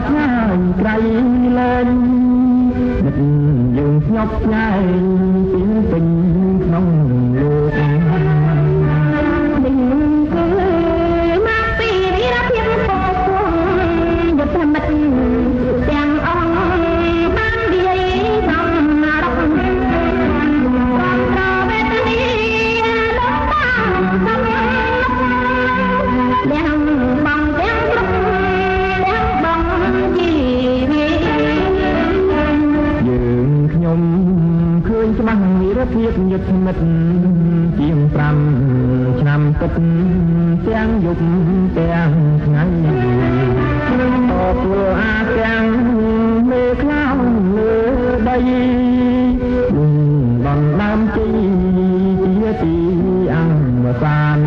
ឆ្ងាយក្រៃលែងនឹកយើងស្ញប់ស្ញែងពីពេញក្នុងលោកភាពយុទ្ធមិត្តជាង5ឆ្នាំទឹកទាំងយប់ទាំងថ្ងៃតទួលអាទាំងមេខ្លោងលើដីបំដើមជីជាទីអវសាន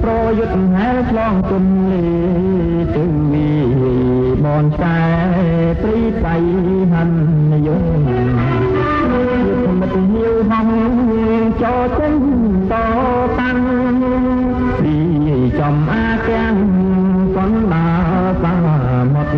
ប្រយុទ្ធហែឆ្លងទុនលេទិវីបនខ្សែព្រីបៃហិនយងយុទ្ធមិត្តហៀវហងចោចេញតតាំងពីចំអាកាំងសន្តាសាមត់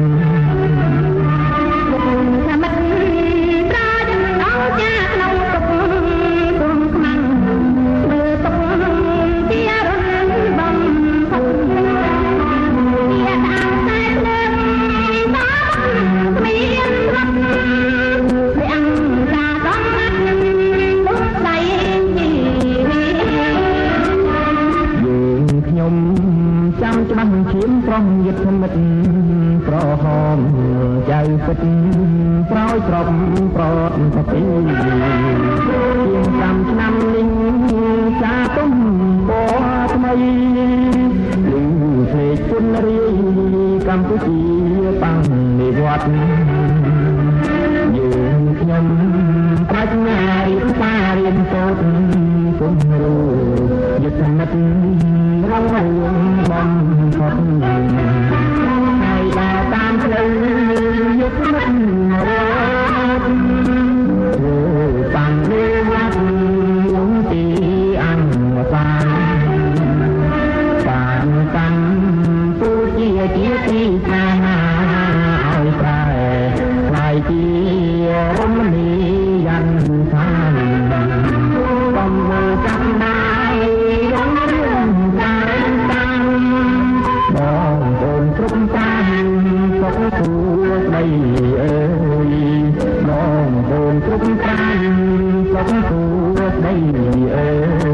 ចាំច្បាស់ឈាមប្រងយុទ្ធមិត្តប្រហមចៅពិតប្រោយប្រប់ប្រត់ប្រទីជាង5ឆ្នាំនេះចាទុំបថ្មីលឺភ្លេចពុនរីកម្ពុជាបាំងនិវត្តយើងខ្ញុំប្រាជ្ញារៀនសារៀនសូត្រគុំរូយុទ្ធមិត្តរងរឿងបំផុតហើយដើរតាមផ្លូវយុទ្ធមិត្តរត់តាំងលើវត្តយងទីអង្គសាបានតាំងពូជាទីស្នេហាឲ្យប្រែខ្លាយជារមណីយដ្ឋានបំមើលចាប់ដែរបងអូនគ្រប់តាមសុខសួស្ដីអើយបងអូនគ្រប់តាមសុខសួស្ដីអើយ